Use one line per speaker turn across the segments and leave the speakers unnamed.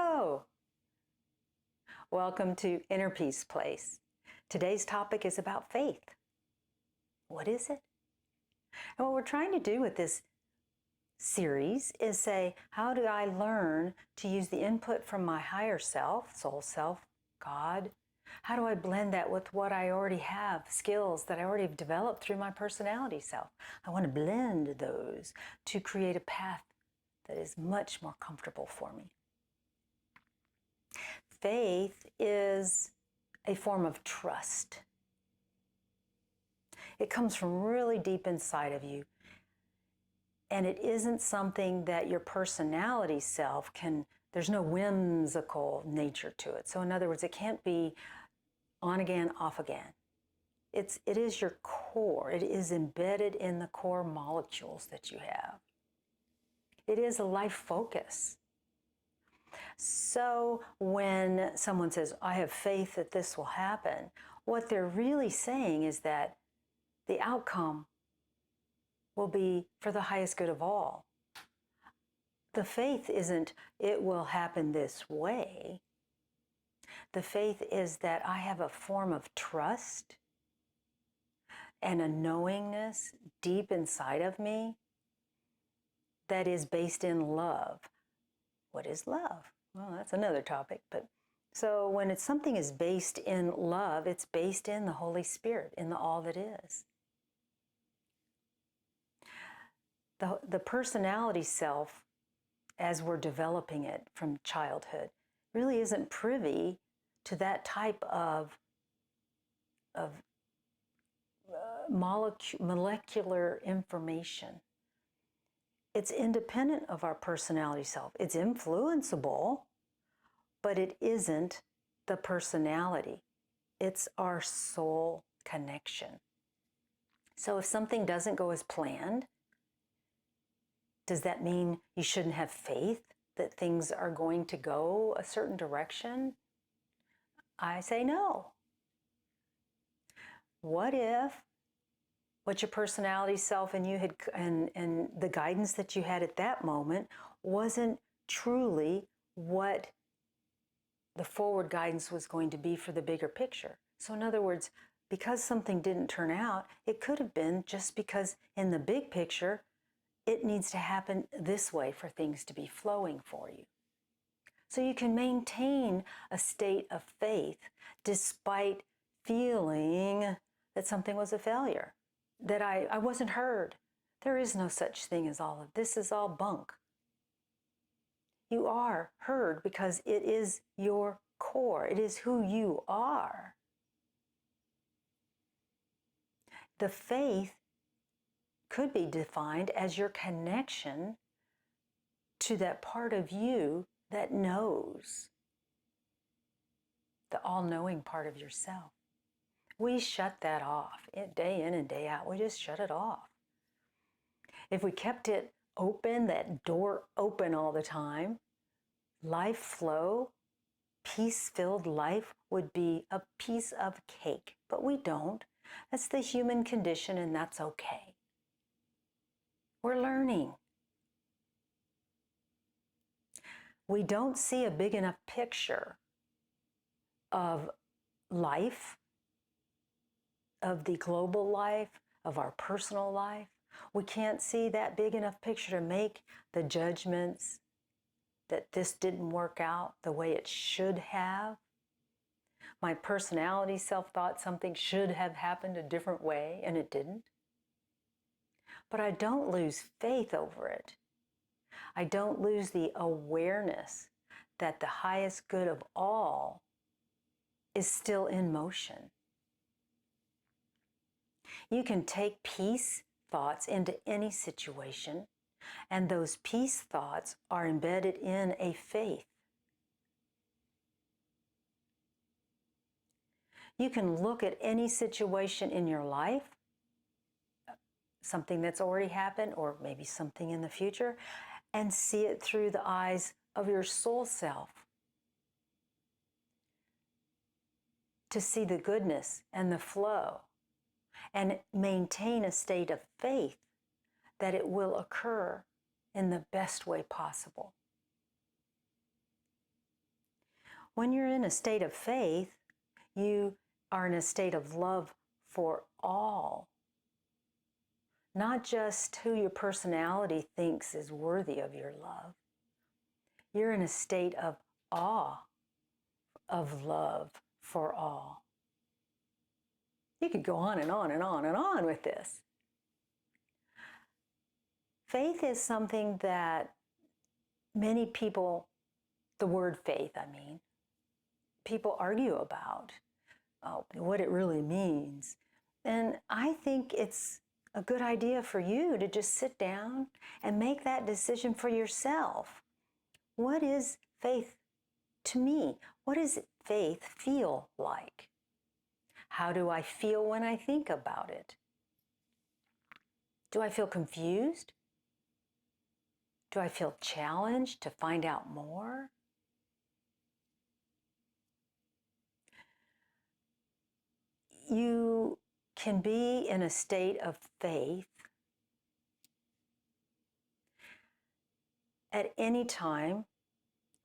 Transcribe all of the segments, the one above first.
Hello! Welcome to Inner Peace Place. Today's topic is about faith. What is it? And what we're trying to do with this series is say, how do I learn to use the input from my higher self, soul self, God? How do I blend that with what I already have, skills that I already have developed through my personality self? I want to blend those to create a path that is much more comfortable for me. Faith is a form of trust. It comes from really deep inside of you. And it isn't something that your personality self can, there's no whimsical nature to it. So in other words, it can't be on again, off again. It is your core. It is embedded in the core molecules that you have. It is a life focus. So when someone says, I have faith that this will happen, what they're really saying is that the outcome will be for the highest good of all. The faith isn't, it will happen this way. The faith is that I have a form of trust and a knowingness deep inside of me that is based in love. What is love? Well, that's another topic. But so when something is based in love, it's based in the Holy Spirit, in the all that is. The personality self, as we're developing it from childhood, really isn't privy to that type of molecular information. It's independent of our personality self. It's influenceable, but it isn't the personality. It's our soul connection. So if something doesn't go as planned, does that mean you shouldn't have faith that things are going to go a certain direction? I say no. What if what your personality self and you had and the guidance that you had at that moment wasn't truly what the forward guidance was going to be for the bigger picture? So in other words, because something didn't turn out, it could have been just because in the big picture, it needs to happen this way for things to be flowing for you. So you can maintain a state of faith despite feeling that something was a failure, that I wasn't heard. There is no such thing as all of this is all bunk. You are heard because it is your core. It is who you are. The faith could be defined as your connection to that part of you that knows, the all-knowing part of yourself. We shut that off day in and day out. We just shut it off. If we kept it open, that door open all the time, life flow, peace-filled life would be a piece of cake. But we don't. That's the human condition, and that's okay. We're learning. We don't see a big enough picture of life, of the global life, of our personal life. We can't see that big enough picture to make the judgments that this didn't work out the way it should have. My personality self thought something should have happened a different way, and it didn't. But I don't lose faith over it. I don't lose the awareness that the highest good of all is still in motion. You can take peace thoughts into any situation, and those peace thoughts are embedded in a faith. You can look at any situation in your life, something that's already happened or maybe something in the future, and see it through the eyes of your soul self. To see the goodness and the flow and maintain a state of faith that it will occur in the best way possible. When you're in a state of faith, you are in a state of love for all, not just who your personality thinks is worthy of your love. You're in a state of awe of love for all. You could go on and on and on and on with this. Faith is something that many people, the word faith, people argue about what it really means. And I think it's a good idea for you to just sit down and make that decision for yourself. What is faith to me? What does faith feel like? How do I feel when I think about it? Do I feel confused? Do I feel challenged to find out more? You can be in a state of faith at any time,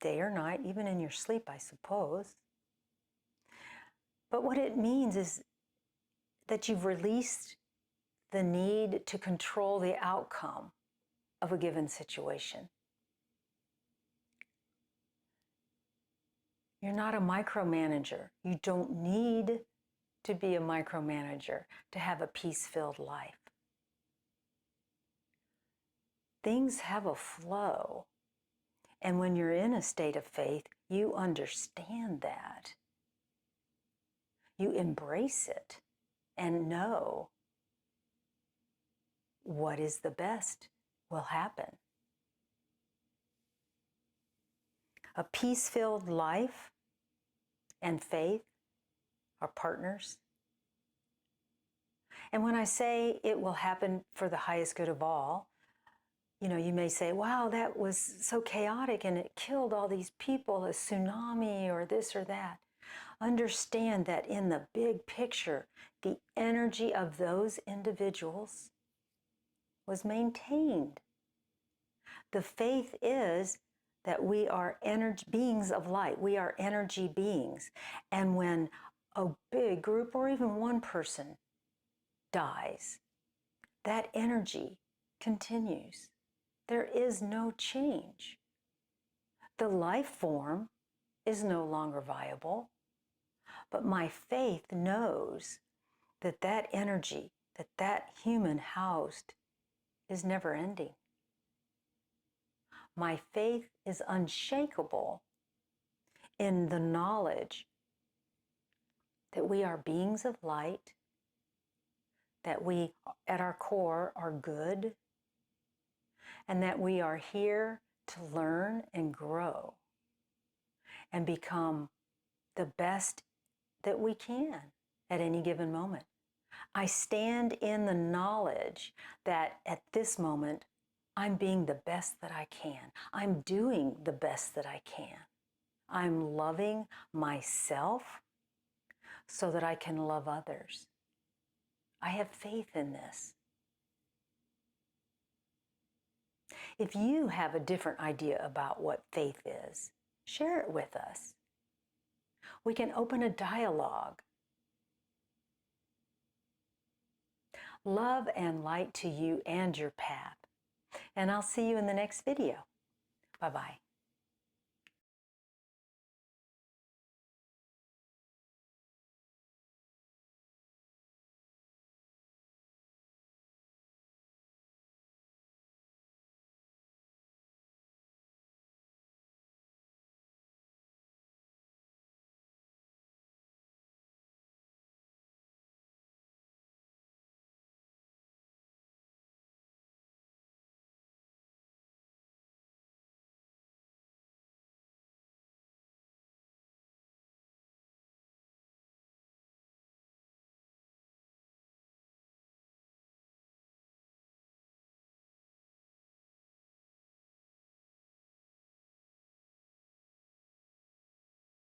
day or night, even in your sleep, I suppose. But what it means is that you've released the need to control the outcome of a given situation. You're not a micromanager. You don't need to be a micromanager to have a peace-filled life. Things have a flow. And when you're in a state of faith, you understand that. You embrace it and know what is the best will happen. A peace-filled life and faith are partners. And when I say it will happen for the highest good of all, you may say, wow, that was so chaotic and it killed all these people, a tsunami or this or that. Understand that in the big picture, the energy of those individuals was maintained. The faith is that we are beings of light. We are energy beings. And when a big group or even one person dies, that energy continues. There is no change. The life form is no longer viable, but my faith knows that that energy, that human housed, is never ending. My faith is unshakable in the knowledge that we are beings of light, that we, at our core, are good, and that we are here to learn and grow and become the best that we can at any given moment. I stand in the knowledge that at this moment, I'm being the best that I can. I'm doing the best that I can. I'm loving myself so that I can love others. I have faith in this. If you have a different idea about what faith is, share it with us. We can open a dialogue. Love and light to you and your path. And I'll see you in the next video. Bye-bye.